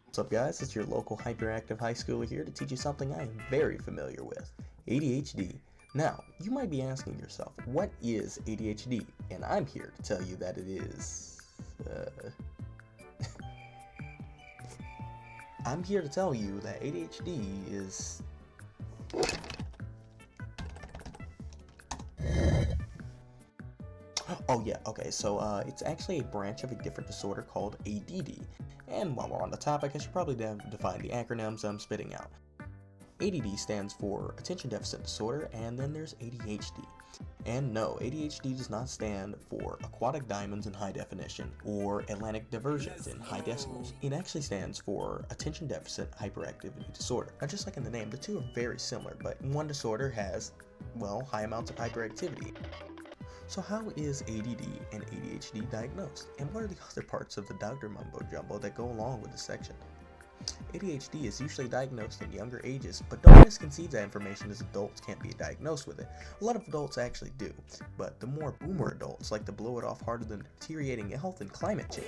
What's up, guys? It's your local hyperactive high schooler here to teach you something I am very familiar with, ADHD. Now, you might be asking yourself, what is ADHD? And I'm here to tell you that it is... I'm here to tell you that ADHD is... Oh yeah, okay, so it's actually a branch of a different disorder called ADD. And while we're on the topic, I should probably define the acronyms I'm spitting out. ADD stands for Attention Deficit Disorder, and then there's ADHD. And no, ADHD does not stand for Aquatic Diamonds in High Definition or Atlantic Diversions in High Decibels. It actually stands for Attention Deficit Hyperactivity Disorder. Now, just like in the name, the two are very similar, but one disorder has, well, high amounts of hyperactivity. So how is ADD and ADHD diagnosed? And what are the other parts of the doctor mumbo jumbo that go along with this section? ADHD is usually diagnosed in younger ages, but don't misconceive that information as adults can't be diagnosed with it. A lot of adults actually do, but the more boomer adults like to blow it off harder than deteriorating health and climate change.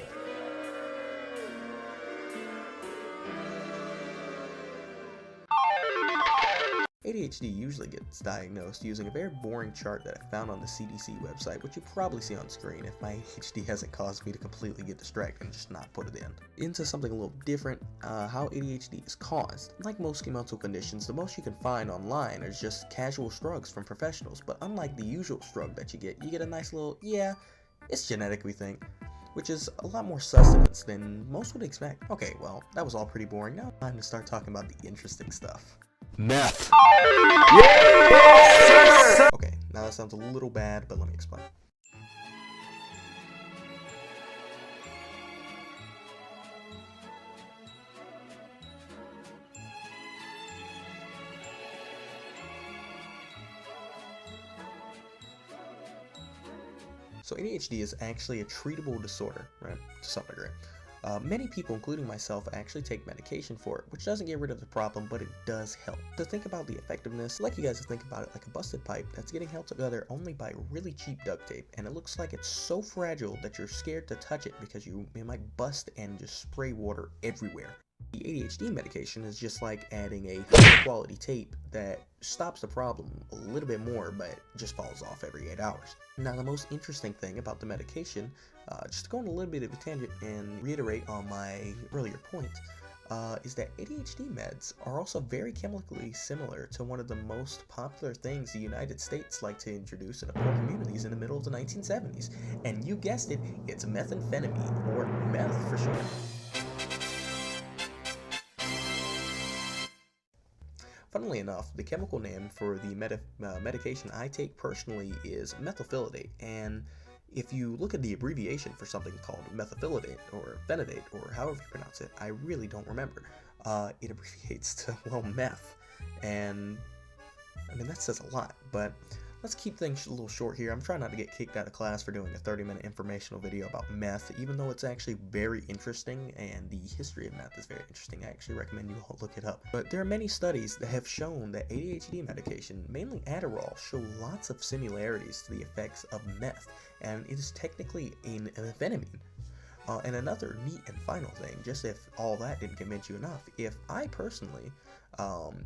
ADHD usually gets diagnosed using a very boring chart that I found on the CDC website, which you probably see on screen if my ADHD hasn't caused me to completely get distracted and just not put it in. Into something a little different, how ADHD is caused. Like most mental conditions, the most you can find online is just casual shrugs from professionals, but unlike the usual shrug that you get a nice little, yeah, it's genetic, we think, which is a lot more sustenance than most would expect. Okay, well, that was all pretty boring. Now time to start talking about the interesting stuff. Meth. Yes! Okay, now that sounds a little bad, but let me explain. So ADHD is actually a treatable disorder, right, to some degree. Many people, including myself, actually take medication for it, which doesn't get rid of the problem, but it does help. To think about the effectiveness, I'd like you guys to think about it like a busted pipe that's getting held together only by really cheap duct tape, and it looks like it's so fragile that you're scared to touch it because it might bust and just spray water everywhere. The ADHD medication is just like adding a high quality tape that stops the problem a little bit more, but just falls off every 8 hours. Now, the most interesting thing about the medication, just to go on a little bit of a tangent and reiterate on my earlier point, is that ADHD meds are also very chemically similar to one of the most popular things the United States like to introduce in poor communities in the middle of the 1970s. And you guessed it, it's methamphetamine, or meth for short. Funnily enough, the chemical name for the medication I take personally is methylphenidate, and if you look at the abbreviation for something called methylphenidate or phenidate or however you pronounce it, I really don't remember. It abbreviates to, well, meth, and I mean that says a lot, but let's keep things a little short here. I'm trying not to get kicked out of class for doing a 30-minute informational video about meth, even though it's actually very interesting and the history of meth is very interesting. I actually recommend you all look it up. But there are many studies that have shown that ADHD medication, mainly Adderall, show lots of similarities to the effects of meth, and it is technically an amphetamine. And another neat and final thing, just if all that didn't convince you enough, if I personally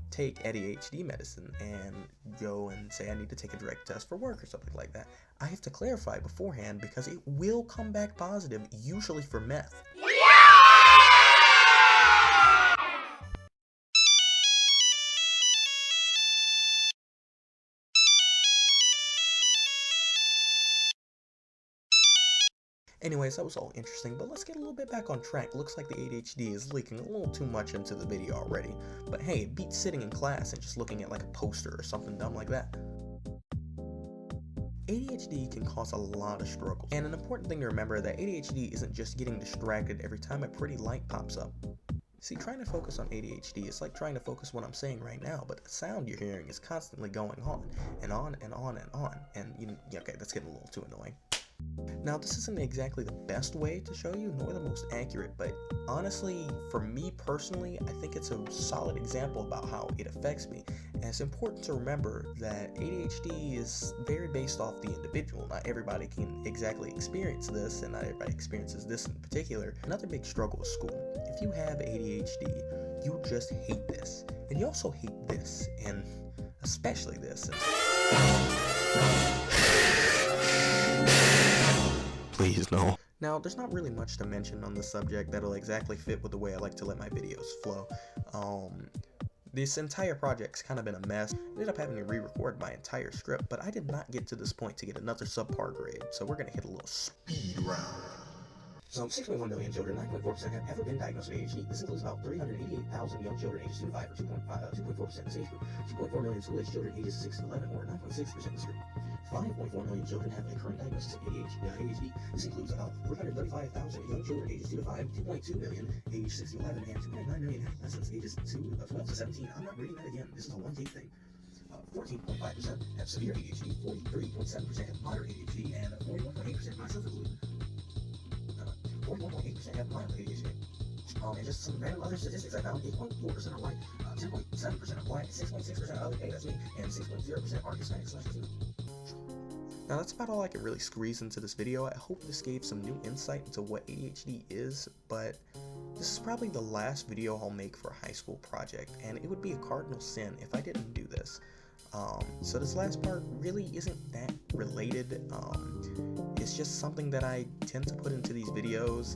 take ADHD medicine and go and say I need to take a direct test for work or something like that, I have to clarify beforehand because it will come back positive, usually for meth. Anyways, that was all interesting, but let's get a little bit back on track. Looks like the ADHD is leaking a little too much into the video already. But hey, it beats sitting in class and just looking at like a poster or something dumb like that. ADHD can cause a lot of struggles. And an important thing to remember is that ADHD isn't just getting distracted every time a pretty light pops up. See, trying to focus on ADHD is like trying to focus what I'm saying right now, but the sound you're hearing is constantly going on and on and on and on. And okay, that's getting a little too annoying. Now, this isn't exactly the best way to show you, nor the most accurate, but honestly, for me personally, I think it's a solid example about how it affects me. And it's important to remember that ADHD is very based off the individual. Not everybody can exactly experience this, and not everybody experiences this in particular. Another big struggle is school. If you have a ADHD, you just hate this. And you also hate this, and especially this. Please, no. Now, there's not really much to mention on the subject that'll exactly fit with the way I like to let my videos flow. This entire project's kind of been a mess. I ended up having to re-record my entire script, but I did not get to this point to get another subpar grade, so we're gonna hit a little speed round. So 6.1 million children, 9.4% have ever been diagnosed with ADHD. This includes about 388,000 young children ages 2 to 5, or 2.4% of this age group. 2.4 million school-aged children ages 6 to 11, or 9.6% of this group. 5.4 million children have a current diagnosis of ADHD. This includes about 335,000 young children ages 2 to 5, 2.2 million ages 6 to 11, and 2.9 million adolescents ages 12 to 17. I'm not reading that again. This is a one-take thing. 14.5% have severe ADHD, 43.7% have moderate ADHD, and 41.8% are self-included. 41.8% have mild ADHD. And just some random other statistics I found: 8.4% are white, 10.7% are black, 6.6% are other, that's me, and 6.0% are Hispanic/Latino. Now that's about all I could really squeeze into this video. I hope this gave some new insight into what ADHD is, but this is probably the last video I'll make for a high school project, and it would be a cardinal sin if I didn't do this. So this last part really isn't that related. It's just something that I tend to put into these videos.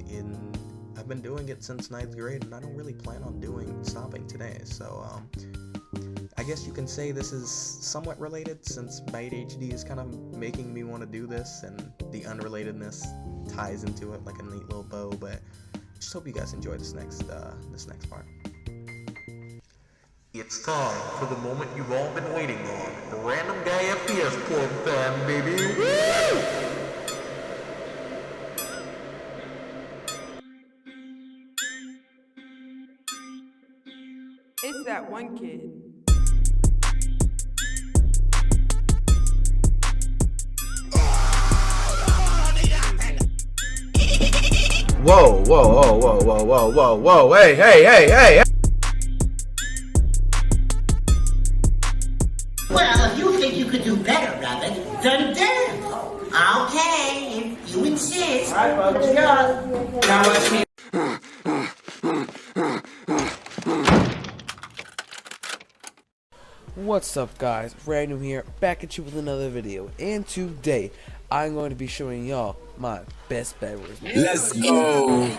I've been doing it since 9th grade, and I don't really plan on stopping today. So I guess you can say this is somewhat related, since my ADHD is kind of making me want to do this, and the unrelatedness ties into it like a neat little bow. But just hope you guys enjoy this next part. It's time for the moment you've all been waiting on. The Random Guy FPS Club time, baby. Woo! It's that one kid. Whoa, whoa, whoa, whoa, whoa, whoa, whoa, whoa, hey, hey, hey, hey! Well, if you think you could do better, Rabbit, then dance. Okay, if you insist. All right, folks, go. Now let's see. What's up, guys? Random here, back at you with another video, and today I'm going to be showing y'all my best bad words. Let's go!